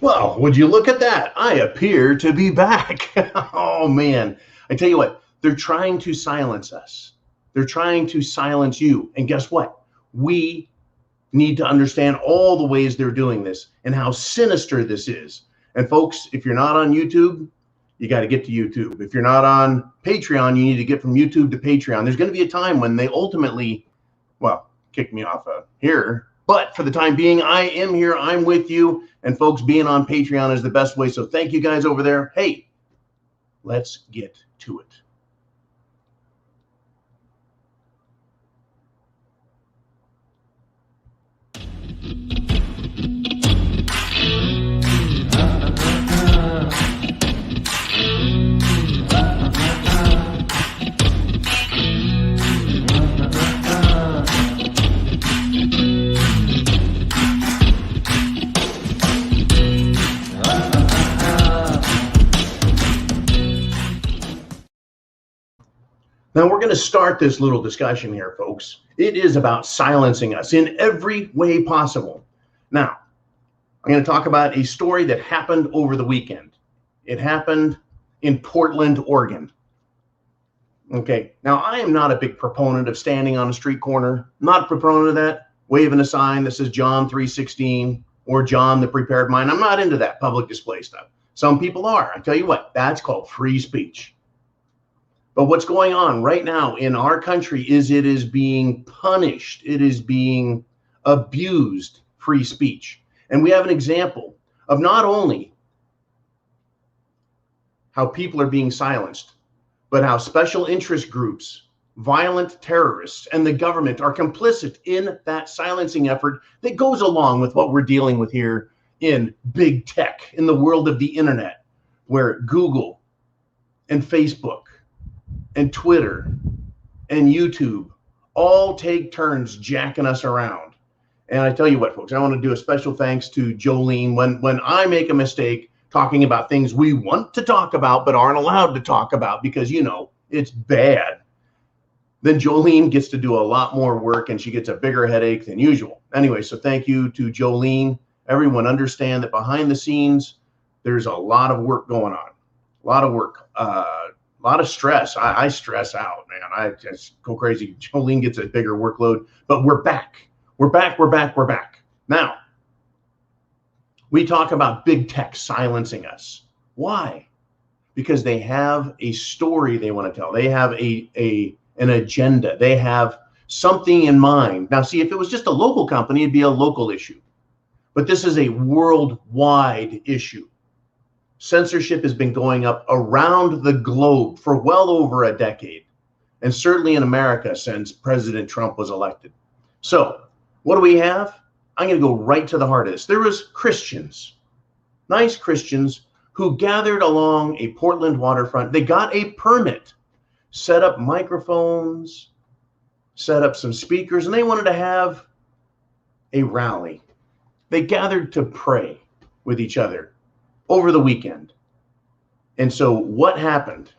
Well, would you look at that? I appear to be back. Oh, man. I tell you what, they're trying to silence us. They're trying to silence you. And guess what? We need to understand all the ways they're doing this and how sinister this is. And folks, if you're not on YouTube, you got to get to YouTube. If you're not on Patreon, you need to get from YouTube to Patreon. There's going to be a time when they ultimately, well, kick me off of here. But for the time being, I am here. I'm with you. And folks, being on Patreon is the best way. So thank you guys over there. Hey, let's get to it. Now, we're going to start this little discussion here, folks. It is about silencing us in every way possible. Now, I'm going to talk about a story that happened over the weekend. It happened in Portland, Oregon. Okay, now I am not a big proponent of standing on a street corner. Not a proponent of that, waving a sign that says John 3:16 or John the Prepared Mind. I'm not into that public display stuff. Some people are. I tell you what, that's called free speech. But what's going on right now in our country is it is being punished. It is being abused, free speech. And we have an example of not only how people are being silenced, but how special interest groups, violent terrorists, and the government are complicit in that silencing effort that goes along with what we're dealing with here in big tech, in the world of the internet, where Google and Facebook and Twitter and YouTube all take turns jacking us around. And I tell you what, folks, I want to do a special thanks to Jolene. When I make a mistake talking about things we want to talk about but aren't allowed to talk about because, you know, it's bad, then Jolene gets to do a lot more work and she gets a bigger headache than usual. Anyway, so thank you to Jolene. Everyone understand that behind the scenes, there's a lot of work going on, a lot of work. A lot of stress. I stress out, man. I just go crazy. Jolene gets a bigger workload, but we're back. We're back. We're back. We're back. Now, we talk about big tech silencing us. Why? Because they have a story they want to tell. They have an agenda. They have something in mind. Now, see, if it was just a local company, it'd be a local issue. But this is a worldwide issue. Censorship has been going up around the globe for well over a decade, and certainly in America since President Trump was elected. So what do we have? I'm going to go right to the heart of this. There was Christians, nice Christians, who gathered along a Portland waterfront. They got a permit, set up microphones, set up some speakers, and they wanted to have a rally. They gathered to pray with each other over the weekend. And so what happened?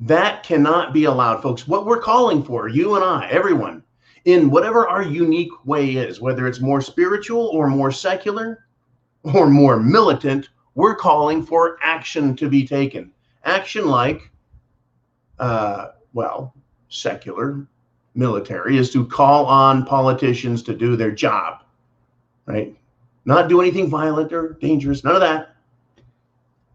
That cannot be allowed, folks. What we're calling for, you and I, everyone, in whatever our unique way is, whether it's more spiritual or more secular or more militant, we're calling for action to be taken. Action like, secular, military is to call on politicians to do their job, right? Not do anything violent or dangerous, none of that.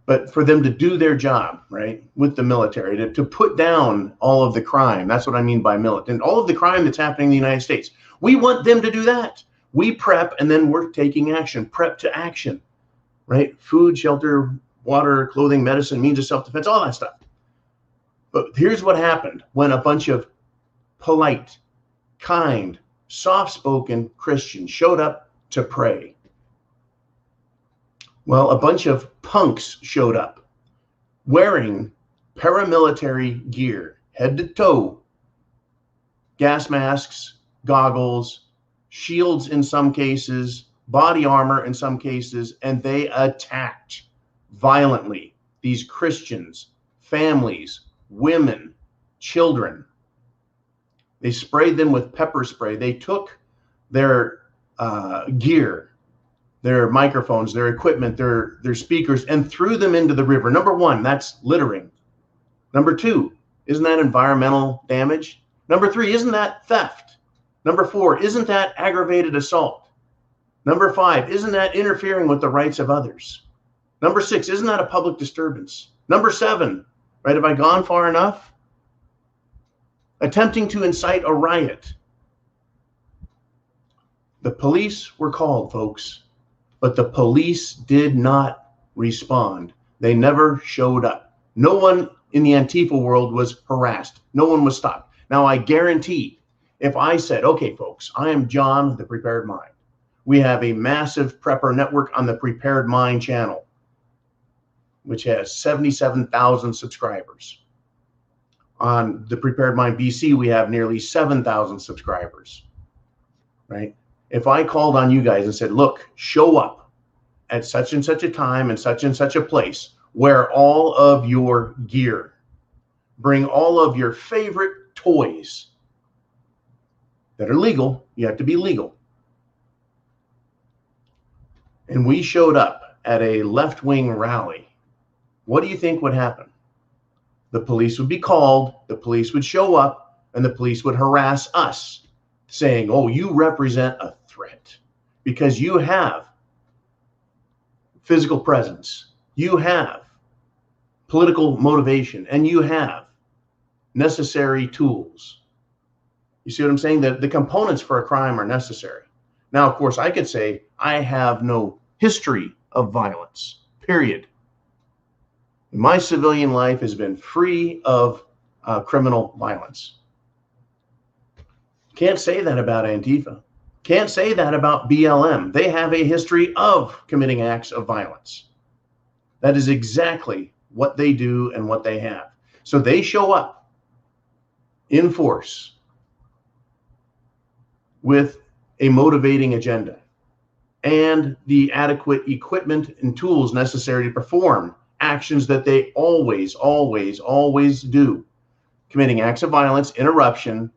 But for them to do their job, right, with the military, to put down all of the crime. That's what I mean by militant. All of the crime that's happening in the United States. We want them to do that. We prep, and then we're taking action. Prep to action, right? Food, shelter, water, clothing, medicine, means of self-defense, all that stuff. But here's what happened when a bunch of polite, kind, soft-spoken Christians showed up to pray. Well, a bunch of punks showed up wearing paramilitary gear, head to toe, gas masks, goggles, shields in some cases, body armor in some cases, and they attacked violently these Christians, families, women, children. They sprayed them with pepper spray. They took their gear, their microphones, their equipment, their speakers, and threw them into the river. Number one, that's littering. Number two, isn't that environmental damage? Number three, isn't that theft? Number four, isn't that aggravated assault? Number five, isn't that interfering with the rights of others? Number six, isn't that a public disturbance? Number seven, right, have I gone far enough? Attempting to incite a riot. The police were called, folks, but the police did not respond. They never showed up. No one in the Antifa world was harassed. No one was stopped. Now, I guarantee if I said, okay, folks, I am John, the Prepared Mind. We have a massive prepper network on the Prepared Mind channel, which has 77,000 subscribers. On the Prepared Mind BC, we have nearly 7,000 subscribers, right? If I called on you guys and said, look, show up at such and such a time and such a place, wear all of your gear, bring all of your favorite toys that are legal, you have to be legal. And we showed up at a left-wing rally. What do you think would happen? The police would be called, the police would show up, and the police would harass us, saying, oh, you represent a threat because you have physical presence, you have political motivation, and you have necessary tools. You see what I'm saying? The components for a crime are necessary. Now, of course, I could say I have no history of violence, period. My civilian life has been free of criminal violence. Can't say that about Antifa. Can't say that about BLM. They have a history of committing acts of violence. That is exactly what they do and what they have. So they show up in force with a motivating agenda and the adequate equipment and tools necessary to perform actions that they always do. Committing acts of violence, interruption.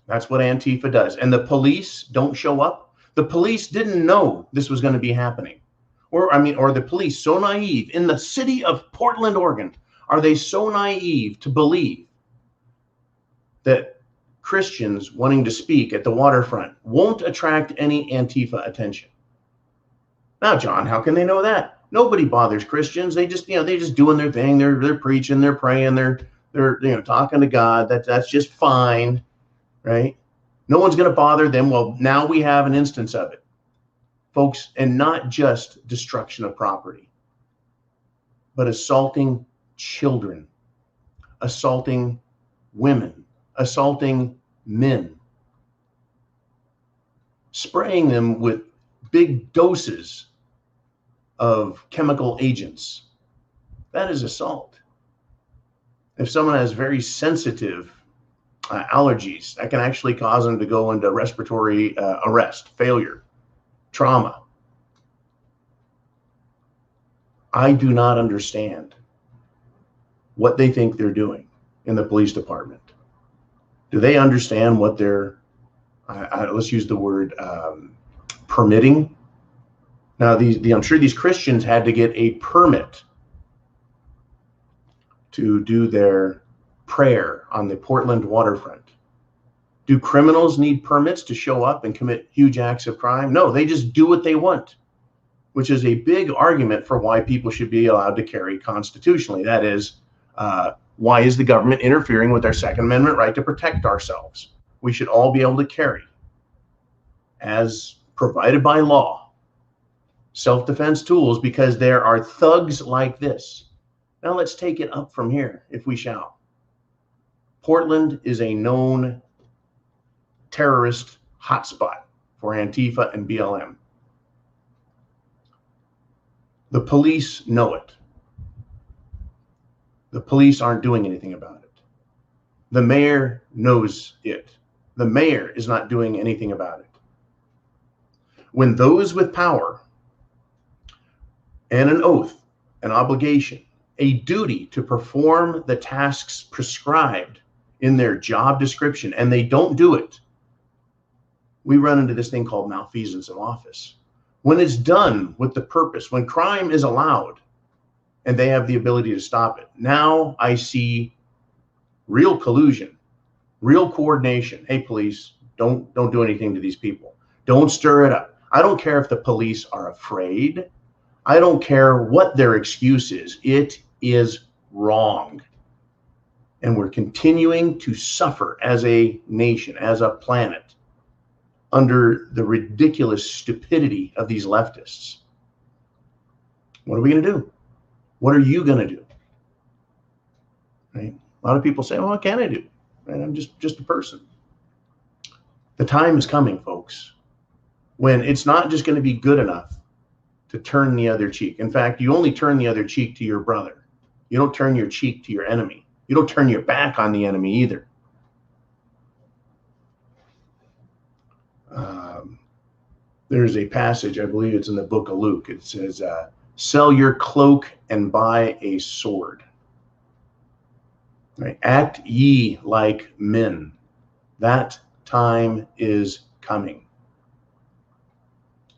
That's what Antifa does. And the police don't show up. The police didn't know this was going to be happening. Or the police so naive in the city of Portland, Oregon, are they so naive to believe that Christians wanting to speak at the waterfront won't attract any Antifa attention? Now, John, how can they know that? Nobody bothers Christians. They just doing their thing. They're preaching, they're praying, they're talking to God. That's just fine, right? No one's going to bother them. Well, now we have an instance of it, folks, and not just destruction of property, but assaulting children, assaulting women, assaulting men, spraying them with big doses of chemical agents. That is assault. If someone has very sensitive allergies, that can actually cause them to go into respiratory arrest, failure, trauma. I do not understand what they think they're doing in the police department. Do they understand what they're, let's use the word, permitting? Now, I'm sure these Christians had to get a permit to do their prayer on the Portland waterfront. Do criminals need permits to show up and commit huge acts of crime? No, they just do what they want, which is a big argument for why people should be allowed to carry constitutionally. That is, why is the government interfering with our Second Amendment right to protect ourselves? We should all be able to carry, as provided by law, self-defense tools, because there are thugs like this. Now let's take it up from here, if we shall. Portland is a known terrorist hotspot for Antifa and BLM. The police know it. The police aren't doing anything about it. The mayor knows it. The mayor is not doing anything about it. When those with power and an oath, an obligation, a duty to perform the tasks prescribed in their job description, and they don't do it, we run into this thing called malfeasance of office. When it's done with the purpose, when crime is allowed and they have the ability to stop it, now I see real collusion, real coordination. Hey, police, don't do anything to these people. Don't stir it up. I don't care if the police are afraid. I don't care what their excuse is. It is wrong. And we're continuing to suffer as a nation, as a planet, under the ridiculous stupidity of these leftists. What are we going to do? What are you going to do? Right? A lot of people say, well, what can I do? Right? I'm just a person. The time is coming, folks, when it's not just going to be good enough to turn the other cheek. In fact, you only turn the other cheek to your brother. You don't turn your cheek to your enemy. You don't turn your back on the enemy either. There's a passage, I believe it's in the book of Luke. It says, sell your cloak and buy a sword. Right? Act ye like men. That time is coming.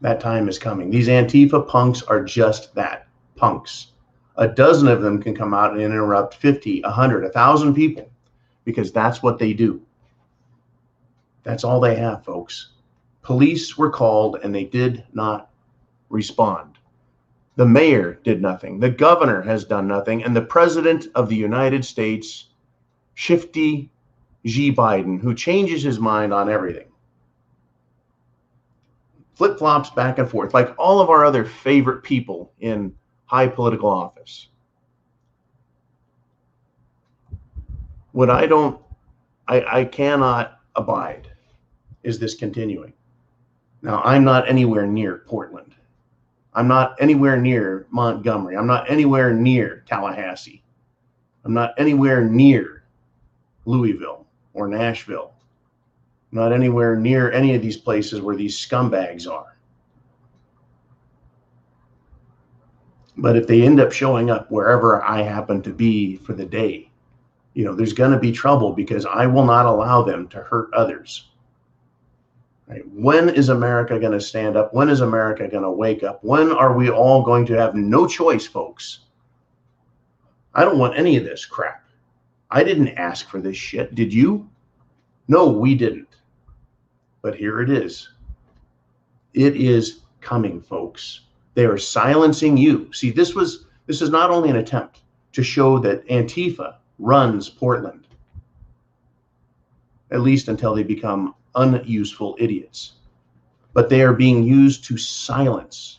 That time is coming. These Antifa punks are just that, punks. A dozen of them can come out and interrupt 50, 100, 1,000 people because that's what they do. That's all they have, folks. Police were called and they did not respond. The mayor did nothing. The governor has done nothing. And the president of the United States, Shifty G. Biden, who changes his mind on everything, flip-flops back and forth like all of our other favorite people in high political office. What I cannot abide is this continuing. Now, I'm not anywhere near Portland. I'm not anywhere near Montgomery. I'm not anywhere near Tallahassee. I'm not anywhere near Louisville or Nashville. I'm not anywhere near any of these places where these scumbags are. But if they end up showing up wherever I happen to be for the day, you know, there's going to be trouble because I will not allow them to hurt others. Right? When is America going to stand up? When is America going to wake up? When are we all going to have no choice, folks? I don't want any of this crap. I didn't ask for this shit. Did you? No, we didn't. But here it is. It is coming, folks. They are silencing you. See, this is not only an attempt to show that Antifa runs Portland, at least until they become unuseful idiots, but they are being used to silence,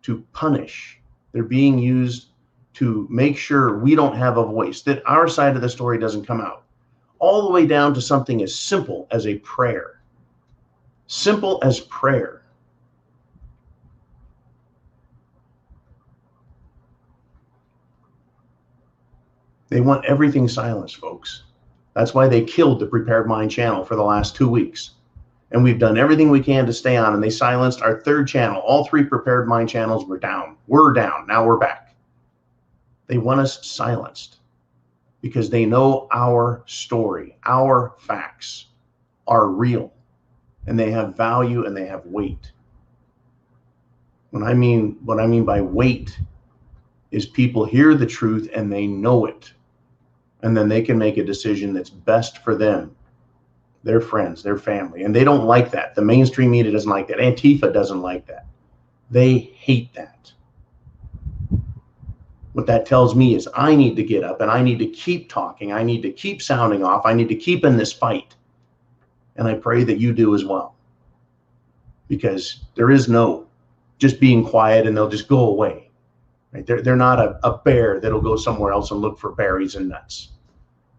to punish. They're being used to make sure we don't have a voice, that our side of the story doesn't come out, all the way down to something as simple as a prayer. Simple as prayer. They want everything silenced, folks. That's why they killed the Prepared Mind channel for the last 2 weeks. And we've done everything we can to stay on, and they silenced our third channel. All 3 Prepared Mind channels were down. We're down. Now we're back. They want us silenced because they know our story, our facts are real, and they have value and they have weight. What I mean by weight is people hear the truth and they know it. And then they can make a decision that's best for them, their friends, their family. And they don't like that. The mainstream media doesn't like that. Antifa doesn't like that. They hate that. What that tells me is I need to get up and I need to keep talking. I need to keep sounding off. I need to keep in this fight. And I pray that you do as well. Because there is no just being quiet and they'll just go away. Right? They're not a bear that'll go somewhere else and look for berries and nuts.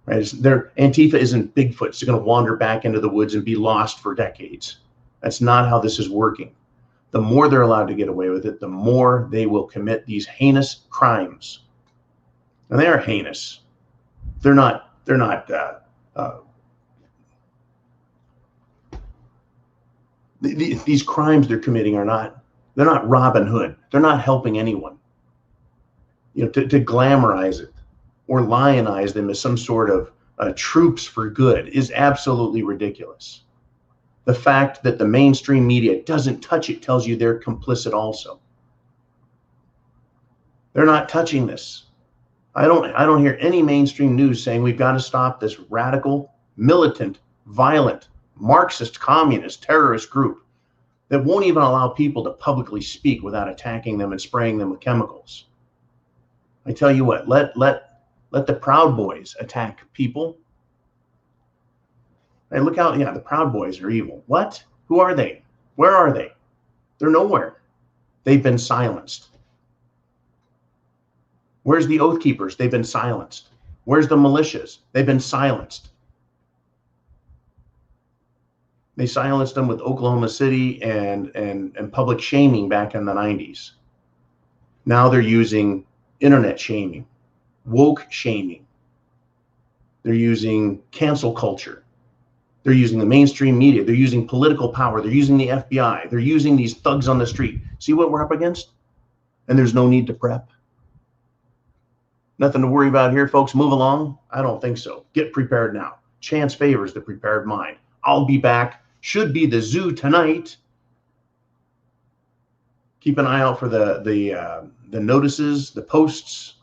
Right? Antifa isn't Bigfoot. It's going to wander back into the woods and be lost for decades. That's not how this is working. The more they're allowed to get away with it, the more they will commit these heinous crimes. And they are heinous. They're not these crimes they're committing they're not Robin Hood. They're not helping anyone. You know, to glamorize it or lionize them as some sort of troops for good is absolutely ridiculous. The fact that the mainstream media doesn't touch it tells you they're complicit also. They're not touching this. I don't hear any mainstream news saying we've got to stop this radical, militant, violent, Marxist, communist, terrorist group that won't even allow people to publicly speak without attacking them and spraying them with chemicals. I tell you what, let the Proud Boys attack people. Hey, look out, yeah, the Proud Boys are evil. What? Who are they? Where are they? They're nowhere. They've been silenced. Where's the Oath Keepers? They've been silenced. Where's the militias? They've been silenced. They silenced them with Oklahoma City and public shaming back in the 90s. Now they're using internet shaming, woke shaming. They're using cancel culture. They're using the mainstream media. They're using political power. They're using the FBI. They're using these thugs on the street. See what we're up against? And there's no need to prep. Nothing to worry about here, folks. Move along. I don't think so. Get prepared now. Chance favors the prepared mind. I'll be back. Should be the zoo tonight. Keep an eye out for the notices, the posts,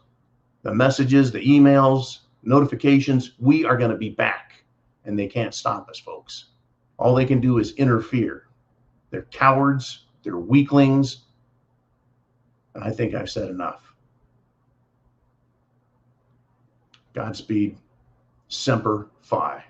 the messages, the emails, notifications. We are going to be back, and they can't stop us, folks. All they can do is interfere. They're cowards. They're weaklings. And I think I've said enough. Godspeed. Semper Fi.